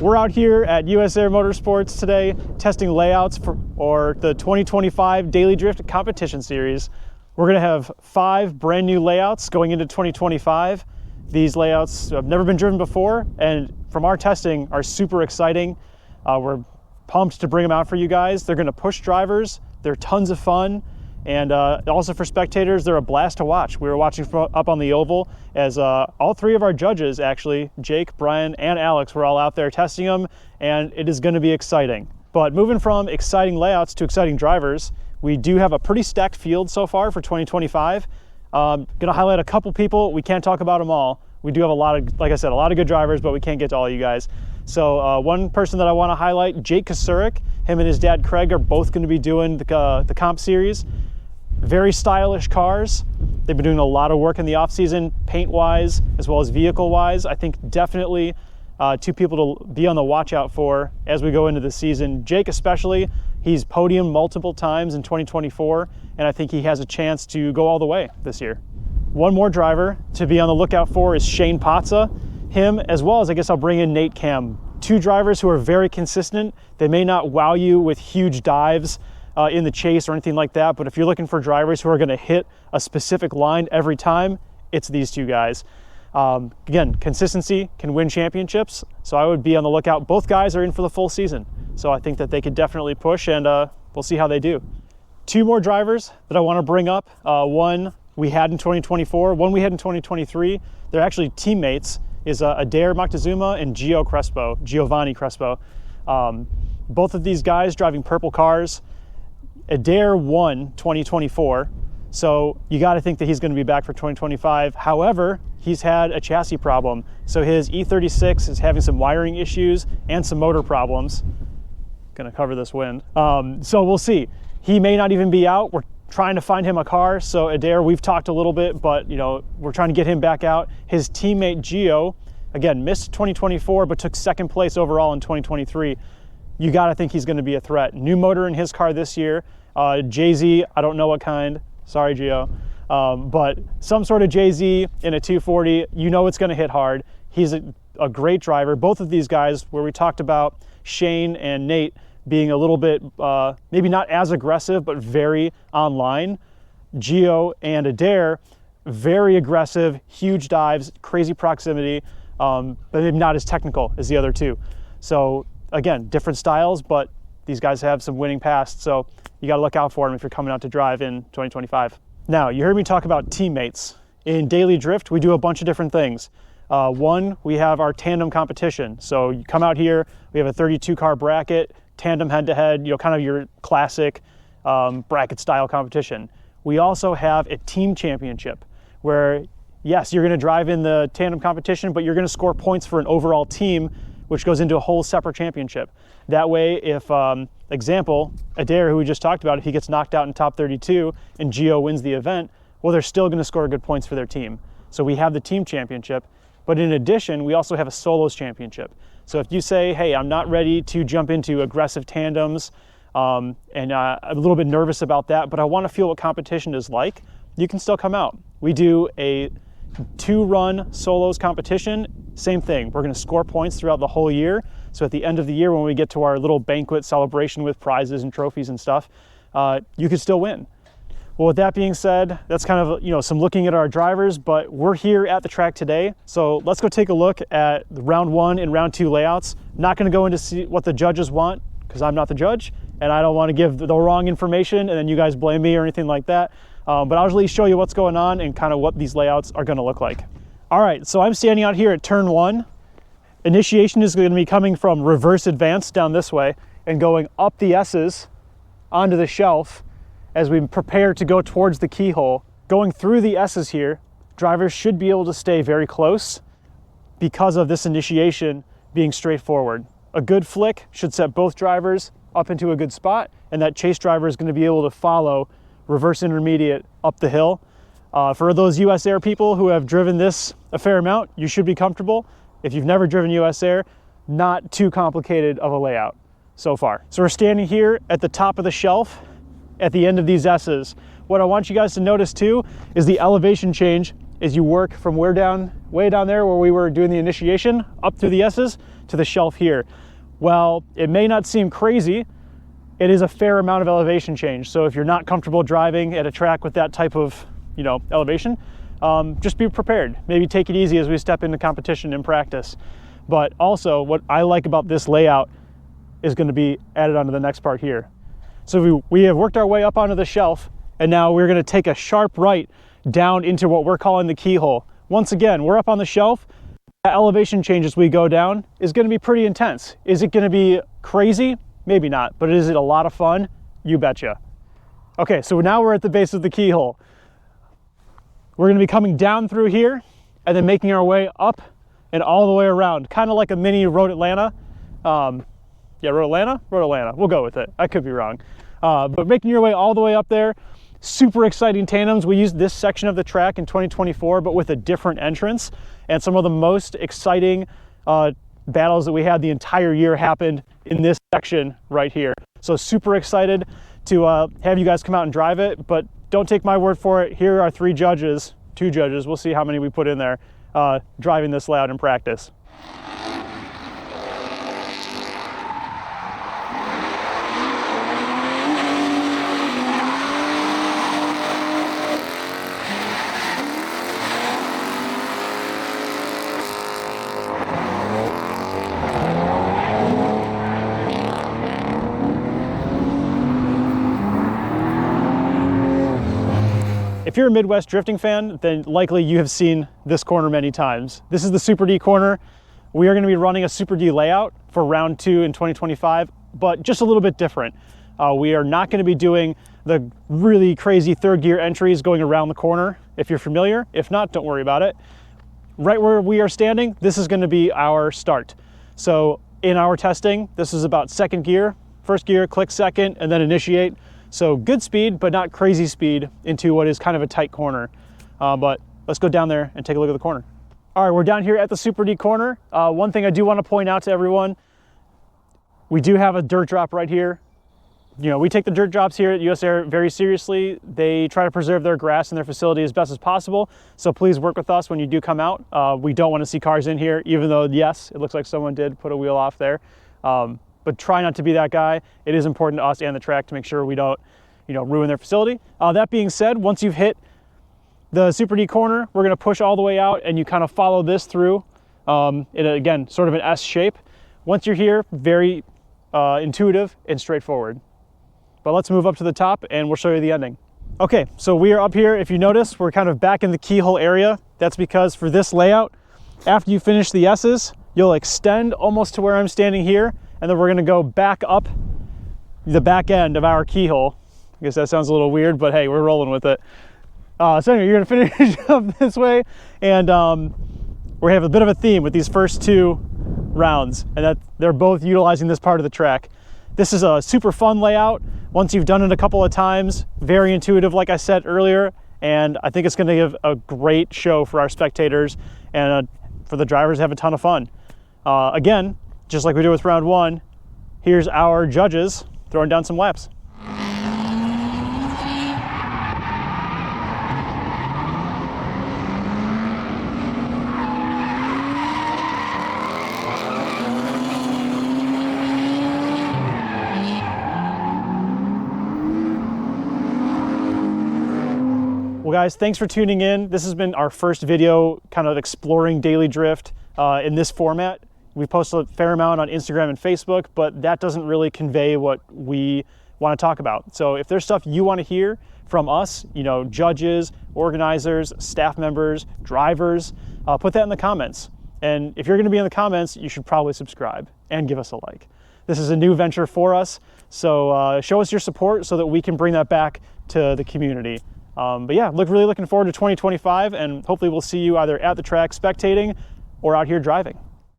We're out here at US Air Motorsports today testing layouts for the 2025 Daily Drift Competition Series. We're going to have 5 brand new layouts going into 2025. These layouts have never been driven before, and from our testing are super exciting. We're pumped to bring them out for you guys. They're going to push drivers. They're tons of fun. And also for spectators, they're a blast to watch. We were watching from up on the oval as all 3 of our judges, actually, Jake, Brian, and Alex, were all out there testing them, and it is going to be exciting. But moving from exciting layouts to exciting drivers, we do have a pretty stacked field so far for 2025. Going to highlight a couple people. We can't talk about them all. We do have a lot of, like I said, a lot of good drivers, but we can't get to all of you guys. So one person that I want to highlight, Jake Kasurik. Him and his dad Craig are both going to be doing the comp series. Very stylish cars. They've been doing a lot of work in the off season, paint wise as well as vehicle wise. I think definitely 2 people to be on the watch out for as we go into the season. Jake especially, he's podiumed multiple times in 2024, and I think he has a chance to go all the way this year. One more driver to be on the lookout for is Shane Patza. Him, as well as I guess I'll bring in Nate Cam. 2 drivers who are very consistent. They may not wow you with huge dives in the chase or anything like that, but if you're looking for drivers who are going to hit a specific line every time, it's these 2 guys. Again, consistency can win championships, so I would be on the lookout. Both guys are in for the full season, so I think that they could definitely push, and we'll see how they do. 2 more drivers that I want to bring up. One we had in 2024, one we had in 2023. They're actually teammates, is Adair Moctezuma and Giovanni Crespo. Both of these guys driving purple cars. Adair won 2024, so you got to think that he's going to be back for 2025. However, he's had a chassis problem, so his E36 is having some wiring issues and some motor problems. Going to cover this wind. So we'll see. He may not even be out. We're trying to find him a car. So Adair, we've talked a little bit, but we're trying to get him back out. His teammate Gio, again, missed 2024, but took 2nd place overall in 2023. You got to think he's going to be a threat. New motor in his car this year. JZ, I don't know what kind. Sorry, Gio. But some sort of JZ in a 240, it's going to hit hard. He's a great driver. Both of these guys, where we talked about Shane and Nate being a little bit, maybe not as aggressive, but very online. Gio and Adair, very aggressive, huge dives, crazy proximity, but maybe not as technical as the other 2. So again, different styles, but these guys have some winning past, so you got to look out for them if you're coming out to drive in 2025. Now, you heard me talk about teammates. In Daily Drift, we do a bunch of different things. One, we have our tandem competition. So you come out here, we have a 32 car bracket, tandem head-to-head, kind of your classic bracket style competition. We also have a team championship where, yes, you're going to drive in the tandem competition, but you're going to score points for an overall team, which goes into a whole separate championship. That way, if, example, Adair, who we just talked about, if he gets knocked out in top 32 and Gio wins the event, well, they're still going to score good points for their team. So we have the team championship, but in addition, we also have a solos championship. So if you say, hey, I'm not ready to jump into aggressive tandems, and I'm a little bit nervous about that, but I want to feel what competition is like, you can still come out. We do a 2-run solos competition. Same thing. We're going to score points throughout the whole year. So at the end of the year, when we get to our little banquet celebration with prizes and trophies and stuff, you could still win. Well, with that being said, that's kind of, some looking at our drivers, but we're here at the track today. So let's go take a look at the round 1 and round 2 layouts. Not going to go into see what the judges want, because I'm not the judge and I don't want to give the wrong information and then you guys blame me or anything like that. But I'll really show you what's going on and kind of what these layouts are going to look like. All right, so I'm standing out here at turn 1. Initiation is going to be coming from reverse advance down this way and going up the S's onto the shelf as we prepare to go towards the keyhole. Going through the S's here, drivers should be able to stay very close because of this initiation being straightforward. A good flick should set both drivers up into a good spot, and that chase driver is going to be able to follow reverse intermediate up the hill. For those US Air people who have driven this a fair amount, you should be comfortable. If you've never driven US Air, not too complicated of a layout so far. So we're standing here at the top of the shelf at the end of these S's. What I want you guys to notice too is the elevation change is you work from way down there where we were doing the initiation up through the S's to the shelf here. Well, it may not seem crazy, it is a fair amount of elevation change. So if you're not comfortable driving at a track with that type of, elevation, just be prepared. Maybe take it easy as we step into competition and practice. But also what I like about this layout is going to be added onto the next part here. So we have worked our way up onto the shelf, and now we're going to take a sharp right down into what we're calling the keyhole. Once again, we're up on the shelf. That elevation change as we go down is going to be pretty intense. Is it going to be crazy? Maybe not, but is it a lot of fun? You betcha. Okay, so now we're at the base of the keyhole. We're going to be coming down through here and then making our way up and all the way around, kind of like a mini Road Atlanta. Yeah, Road Atlanta? Road Atlanta, we'll go with it. I could be wrong. But making your way all the way up there, super exciting tandems. We used this section of the track in 2024, but with a different entrance. And some of the most exciting battles that we had the entire year happened in this section right here. So super excited to have you guys come out and drive it, but don't take my word for it. Here are two judges, we'll see how many we put in there, driving this layout in practice. If you're a Midwest drifting fan, then likely you have seen this corner many times. This is the Super D corner. We are going to be running a Super D layout for round 2 in 2025, but just a little bit different. We are not going to be doing the really crazy third gear entries going around the corner, if you're familiar. If not, don't worry about it. Right where we are standing, this is going to be our start. So in our testing, this is about second gear, first gear, click second, and then initiate. So good speed, but not crazy speed into what is kind of a tight corner. But let's go down there and take a look at the corner. All right, we're down here at the Super D corner. One thing I do want to point out to everyone, we do have a dirt drop right here. We take the dirt drops here at US Air very seriously. They try to preserve their grass in their facility as best as possible. So please work with us when you do come out. We don't want to see cars in here, even though, yes, it looks like someone did put a wheel off there. But try not to be that guy. It is important to us and the track to make sure we don't, ruin their facility. That being said, once you've hit the Super D corner, we're gonna push all the way out and you kind of follow this through again, sort of an S shape. Once you're here, very intuitive and straightforward. But let's move up to the top and we'll show you the ending. Okay, so we are up here. If you notice, we're kind of back in the keyhole area. That's because for this layout, after you finish the S's, you'll extend almost to where I'm standing here, and then we're gonna go back up the back end of our keyhole. I guess that sounds a little weird, but hey, we're rolling with it. So anyway, you're gonna finish up this way, and we have a bit of a theme with these first 2 rounds, and that they're both utilizing this part of the track. This is a super fun layout. Once you've done it a couple of times, very intuitive, like I said earlier, and I think it's gonna give a great show for our spectators and for the drivers to have a ton of fun. Again, just like we did with round 1, here's our judges throwing down some laps. Well guys, thanks for tuning in. This has been our first video kind of exploring daily drift in this format. We post a fair amount on Instagram and Facebook, but that doesn't really convey what we want to talk about. So if there's stuff you want to hear from us, judges, organizers, staff members, drivers, put that in the comments. And if you're going to be in the comments, you should probably subscribe and give us a like. This is a new venture for us, so show us your support so that we can bring that back to the community. But yeah, really looking forward to 2025, and hopefully we'll see you either at the track spectating or out here driving.